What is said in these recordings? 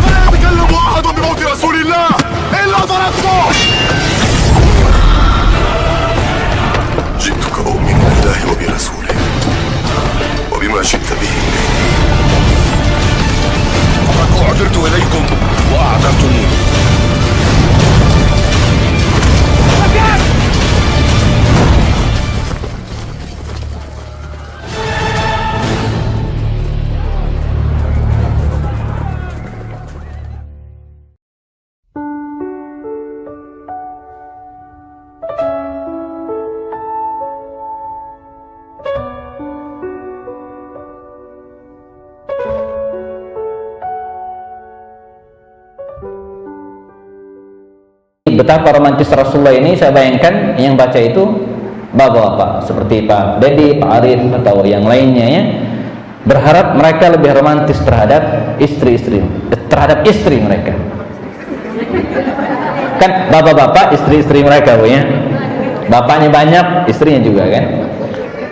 لا يتكلم أحد بموت رسول الله إلا ضربته. جئتك أؤمن بالله وبرسوله وبما جئت به لقد أعذرت إليكم وأعذرتموني. Betapa romantis Rasulullah ini, saya bayangkan yang baca itu bapak-bapak seperti Pak Dedi, Pak Arif atau yang lainnya ya, berharap mereka lebih romantis terhadap istri-istri, terhadap istri mereka. Kan bapak-bapak istri-istri mereka, Bu ya. Bapaknya banyak, istrinya juga kan.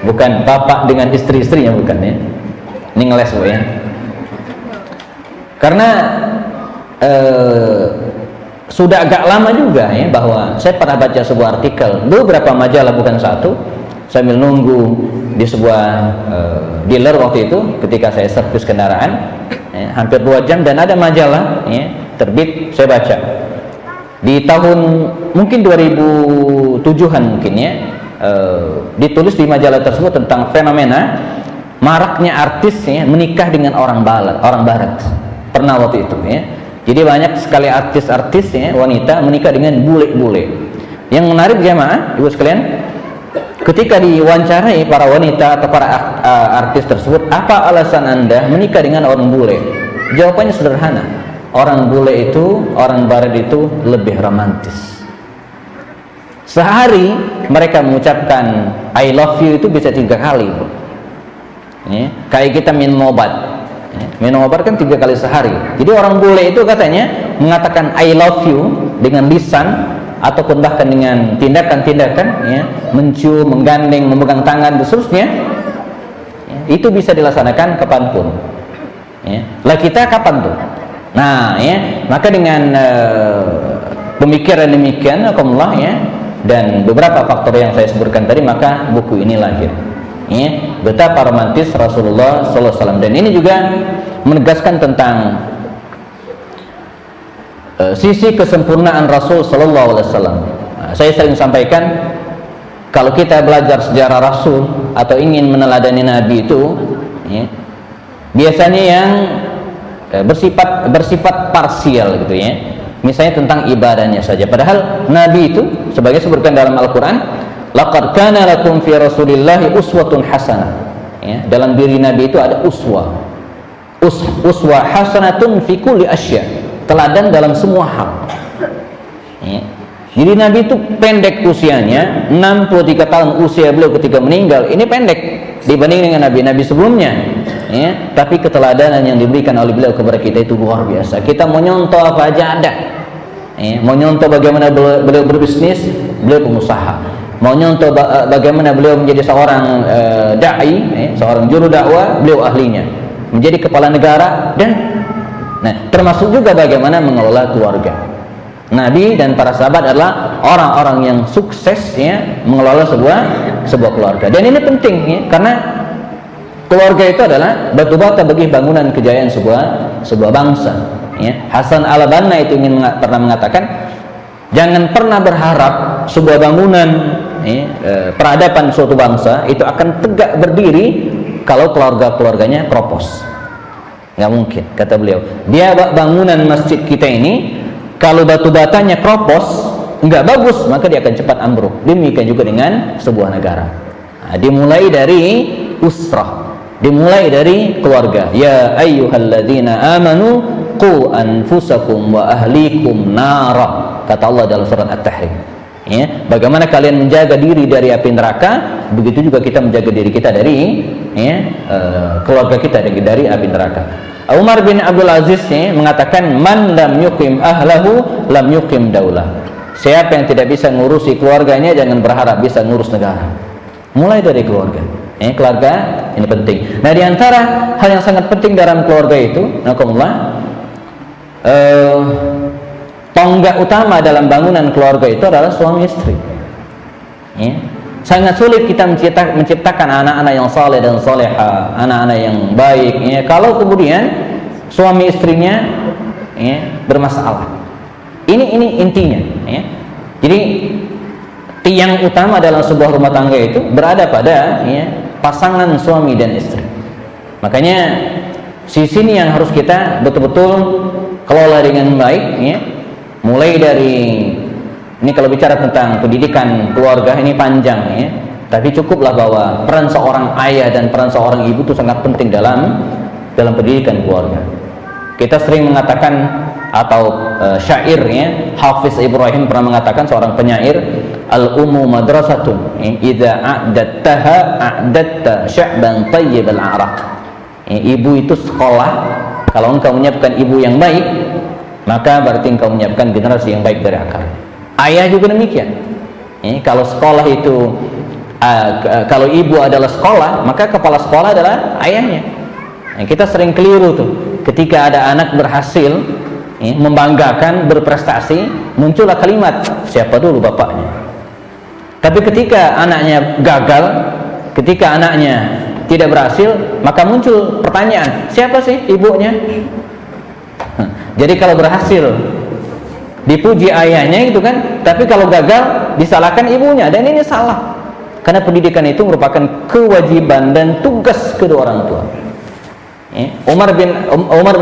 Bukan bapak dengan istri-istrinya, bukan ya. Ini ngeles, Bu ya. Karena sudah agak lama juga ya, bahwa saya pernah baca sebuah artikel beberapa majalah, bukan satu, sambil nunggu di sebuah dealer waktu itu ketika saya servis kendaraan ya, hampir 2 jam, dan ada majalah ya, terbit, saya baca di tahun mungkin 2007-an mungkin ya, ditulis di majalah tersebut tentang fenomena maraknya artis ya, menikah dengan orang barat pernah waktu itu ya. Jadi banyak sekali artis-artis ya, wanita menikah dengan bule-bule. Yang menarik jemaah, ibu sekalian, ketika diwawancarai para wanita atau para artis tersebut, apa alasan Anda menikah dengan orang bule? Jawabannya sederhana, orang bule itu, orang barat itu lebih romantis. Sehari mereka mengucapkan I love you itu bisa 3 kali, Bu. Ya, kayak kita minum obat. Minum obat kan 3 kali sehari. Jadi orang bule itu katanya mengatakan I love you dengan lisan ataupun bahkan dengan tindakan-tindakan ya, mencium, menggandeng, memegang tangan dan seterusnya ya, itu bisa dilaksanakan kapanpun ya. Lah kita kapan tuh? Nah ya, maka dengan pemikiran demikian alhamdulillah ya, dan beberapa faktor yang saya sebutkan tadi, maka buku ini lahir ya, betapa romantis Rasulullah SAW. Dan ini juga menegaskan tentang sisi kesempurnaan Rasul SAW. Saya sering sampaikan, kalau kita belajar sejarah Rasul atau ingin meneladani Nabi itu ya, biasanya yang bersifat parsial gitu ya, misalnya tentang ibadahnya saja, padahal Nabi itu sebagai disebutkan dalam Al-Quran, laqad kana lakum fi rasulillahi uswatun hasanah ya, dalam diri Nabi itu ada uswah hasanatun fi kulli asya, teladan dalam semua hal ya. Jadi Nabi itu pendek usianya, 63 tahun usia beliau ketika meninggal, ini pendek dibanding dengan nabi-nabi sebelumnya ya. Tapi keteladanan yang diberikan oleh beliau kepada kita itu luar biasa. Kita mau nyontoh apa aja ada ya. Mau nyontoh bagaimana beliau berbisnis, beliau pengusaha. Mau nyontoh bagaimana beliau menjadi seorang da'i, seorang juru dakwah, beliau ahlinya. Menjadi kepala negara, dan termasuk juga bagaimana mengelola keluarga. Nabi dan para sahabat adalah orang-orang yang sukses ya, mengelola sebuah keluarga. Dan ini penting ya, karena keluarga itu adalah batu bata bagi bangunan kejayaan sebuah bangsa ya. Hasan al-Banna itu pernah mengatakan, jangan pernah berharap sebuah bangunan peradaban suatu bangsa itu akan tegak berdiri kalau keluarganya kropos. Nggak mungkin, kata beliau. Dia bangunan masjid kita ini, kalau batu batanya kropos, nggak bagus, maka dia akan cepat ambruk. Demikian juga dengan sebuah negara. Nah, dimulai dari usrah, dimulai dari keluarga. Ya ayyuhalladzina amanu qu anfusakum wa ahlikum nara, kata Allah dalam surat At-Tahrim ya, bagaimana kalian menjaga diri dari api neraka, begitu juga kita menjaga diri kita dari keluarga kita dari api neraka. Umar bin Abdul Aziz mengatakan, man lam yuqim ahlahu lam yuqim daulah. Siapa yang tidak bisa ngurusi keluarganya, jangan berharap bisa ngurus negara. Mulai dari keluarga Keluarga ini penting. Nah, di antara hal yang sangat penting dalam keluarga itu, tonggak utama dalam bangunan keluarga itu adalah suami istri. Sangat sulit kita menciptakan anak-anak yang saleh dan soleha, anak-anak yang baik, kalau kemudian suami istrinya bermasalah. Ini intinya. Jadi tiang utama dalam sebuah rumah tangga itu berada pada pasangan suami dan istri. Makanya sisi ini yang harus kita betul-betul kelola dengan baik. Mulai dari ini, kalau bicara tentang pendidikan keluarga ini panjang, tapi cukuplah bahwa peran seorang ayah dan peran seorang ibu itu sangat penting dalam pendidikan keluarga. Kita sering mengatakan, atau syairnya Hafiz Ibrahim pernah mengatakan, seorang penyair, al-ummu madrasatun idza a'dattaha a'datta sya'ban tayyib al-a'raq. Ibu itu sekolah. Kalau engkau menyiapkan ibu yang baik, maka berarti engkau menyiapkan generasi yang baik dari akar. Ayah juga demikian. Kalau sekolah itu kalau ibu adalah sekolah, maka kepala sekolah adalah ayahnya. Kita sering keliru tuh, ketika ada anak berhasil membanggakan, berprestasi, muncullah kalimat, siapa dulu bapaknya. Tapi ketika anaknya gagal, ketika anaknya tidak berhasil, maka muncul pertanyaan, siapa sih ibunya? Jadi kalau berhasil dipuji ayahnya itu kan, tapi kalau gagal disalahkan ibunya, dan ini salah. Karena pendidikan itu merupakan kewajiban dan tugas kedua orang tua. Umar bin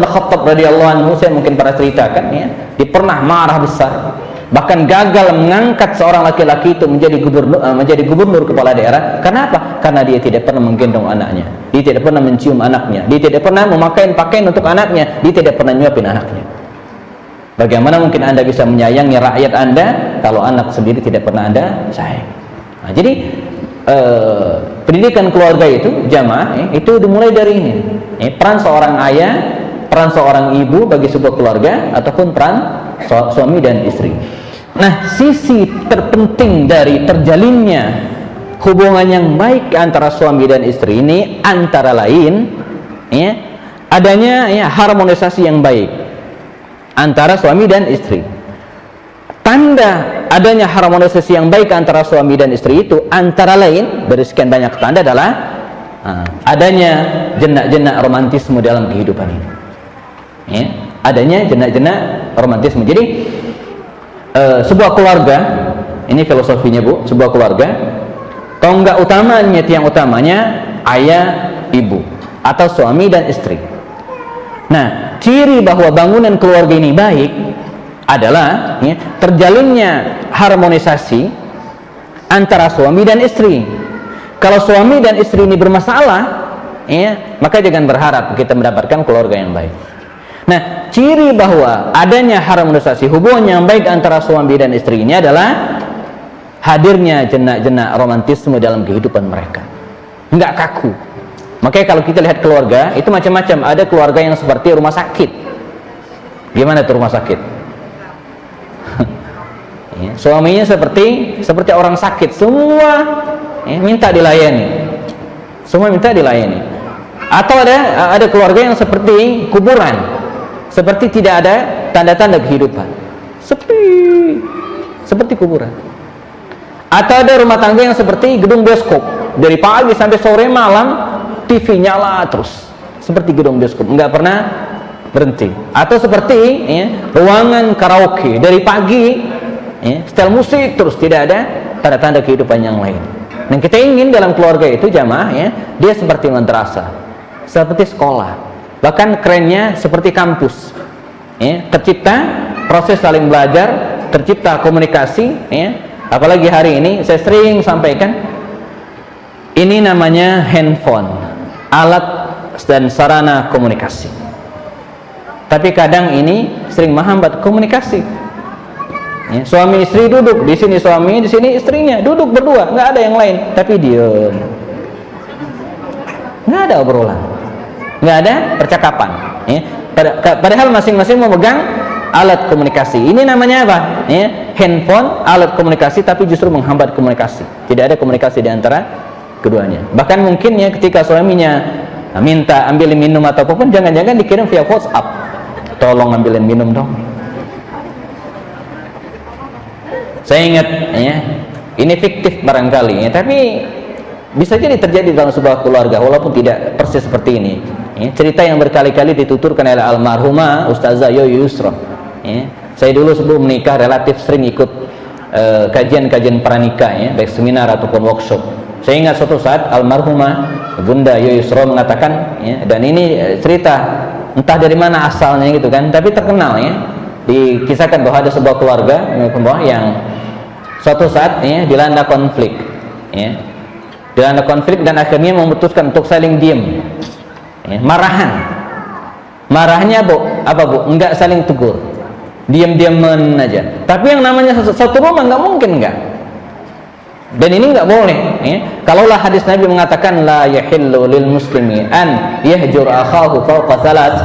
Khattab radhiyallahu anhu, saya mungkin pernah ceritakan, dia pernah marah besar, bahkan gagal mengangkat seorang laki-laki itu menjadi gubernur kepala daerah. Kenapa? Karena dia tidak pernah menggendong anaknya, dia tidak pernah mencium anaknya, dia tidak pernah memakai pakaian untuk anaknya, dia tidak pernah nyuapin anaknya. Bagaimana mungkin Anda bisa menyayangi rakyat Anda kalau anak sendiri tidak pernah Anda sayang? Nah, jadi pendidikan keluarga itu jamaah itu dimulai dari ini. Peran seorang ayah, peran seorang ibu bagi sebuah keluarga, ataupun peran suami dan istri. Nah, sisi terpenting dari terjalinnya hubungan yang baik antara suami dan istri ini antara lain adanya harmonisasi yang baik antara suami dan istri. Tanda adanya harmonisasi yang baik antara suami dan istri itu antara lain, dari sekian banyak tanda, adalah adanya jenak-jenak romantisme dalam kehidupan ini. Adanya jenak-jenak romantisme. Jadi sebuah keluarga, ini filosofinya Bu, sebuah keluarga tonggak utamanya, tiang utamanya ayah, ibu, atau suami dan istri. Nah, ciri bahwa bangunan keluarga ini baik adalah terjalinnya harmonisasi antara suami dan istri. Kalau suami dan istri ini bermasalah, maka jangan berharap kita mendapatkan keluarga yang baik. Nah, ciri bahwa adanya harmonisasi hubungan yang baik antara suami dan istri ini adalah hadirnya jenak-jenak romantisme dalam kehidupan mereka, nggak kaku. Makanya kalau kita lihat keluarga itu macam-macam. Ada keluarga yang seperti rumah sakit. Gimana tuh rumah sakit? Suaminya seperti orang sakit, semua minta dilayani, semua minta dilayani. Atau ada keluarga yang seperti kuburan, seperti tidak ada tanda-tanda kehidupan, seperti kuburan. Atau ada rumah tangga yang seperti gedung bioskop, dari pagi sampai sore malam TV nyala terus, seperti gedung bioskop, nggak pernah berhenti. Atau seperti ruangan karaoke, dari pagi setel musik terus, tidak ada tanda-tanda kehidupan yang lain. Dan kita ingin dalam keluarga itu jamaah dia seperti madrasah, seperti sekolah, bahkan kerennya seperti kampus. Tercipta proses saling belajar, tercipta komunikasi. Apalagi hari ini saya sering sampaikan, ini namanya handphone, alat dan sarana komunikasi. Tapi kadang ini sering menghambat komunikasi. Suami istri duduk, di sini suami, di sini istrinya, duduk berdua, nggak ada yang lain, tapi diam, nggak ada obrolan, nggak ada percakapan. Padahal masing-masing memegang alat komunikasi. Ini namanya apa? Handphone, alat komunikasi, tapi justru menghambat komunikasi. Tidak ada komunikasi di antara keduanya. Bahkan mungkin ya ketika suaminya minta ambilin minum atau apapun, jangan-jangan dikirim via WhatsApp, tolong ambilin minum dong. Saya ingat ya, ini fiktif barangkali ya, tapi bisa jadi terjadi dalam sebuah keluarga walaupun tidak persis seperti ini ya. Cerita yang berkali-kali dituturkan oleh almarhumah Ustazah Yoyo Yusra ya. Saya dulu sebelum menikah relatif sering ikut kajian-kajian pranikah ya, baik seminar ataupun workshop. Saya ingat suatu saat almarhumah Bunda Yoyo Yusra mengatakan ya, dan ini cerita entah dari mana asalnya gitu kan, tapi terkenal ya, dikisahkan bahwa ada sebuah keluarga yang suatu saat ya, dilanda konflik ya, dilanda konflik dan akhirnya memutuskan untuk saling diem ya, marahnya bu, apa bu, enggak saling tegur, diam-diaman aja. Tapi yang namanya satu rumah nggak mungkin enggak, dan ini nggak boleh ya. Kalaulah hadis Nabi mengatakan la yahillu lil muslimi an yahjur akhahu fawqa thalath,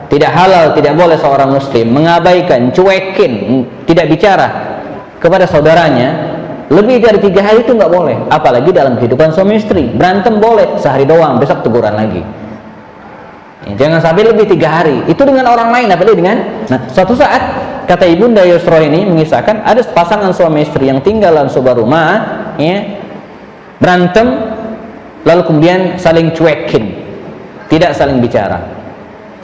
tidak halal, tidak boleh seorang muslim mengabaikan, cuekin, tidak bicara kepada saudaranya lebih dari 3 hari, itu nggak boleh. Apalagi dalam kehidupan suami istri, berantem boleh sehari doang, besok teguran lagi ya, jangan sampai lebih 3 hari. Itu dengan orang lain, apalagi dengan, nah suatu saat kata Ibunda Yusra ini mengisahkan ada pasangan suami istri yang tinggal dalam sebuah rumah ya, berantem lalu kemudian saling cuekin, tidak saling bicara.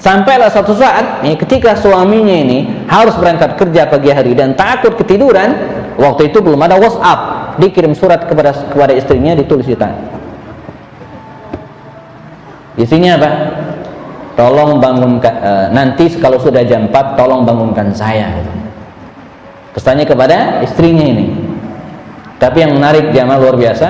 Sampailah suatu saat ya, ketika suaminya ini harus berangkat kerja pagi hari dan takut ketiduran. Waktu itu belum ada WhatsApp, dikirim surat kepada istrinya, ditulis di tangan. Isinya apa? Tolong bangunkan, nanti kalau sudah jam 4 tolong bangunkan saya. Pesannya kepada istrinya ini. Tapi yang menarik jamaah luar biasa,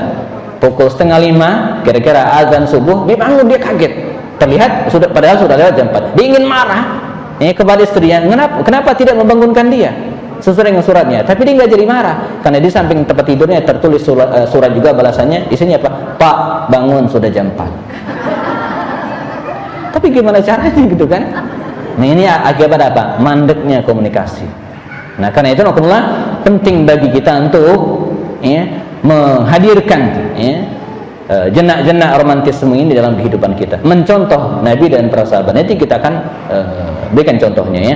pukul 4:30 kira-kira azan subuh, dia bangun, dia kaget. Terlihat padahal sudah lewat jam 4. Dia ingin marah ya, kepada istrinya, kenapa tidak membangunkan dia sesuai dengan suratnya. Tapi dia nggak jadi marah karena di samping tempat tidurnya tertulis surat juga balasannya, isinya apa? Pak, bangun, sudah jam 4. Tapi gimana caranya gitu kan? Nah ini akibat apa? Mandeknya komunikasi. Nah karena itu penting bagi kita untuk ya, menghadirkan ya, jenak-jenak romantisme ini dalam kehidupan kita, mencontoh Nabi dan para sahabat. Nanti kita akan berikan contohnya ya.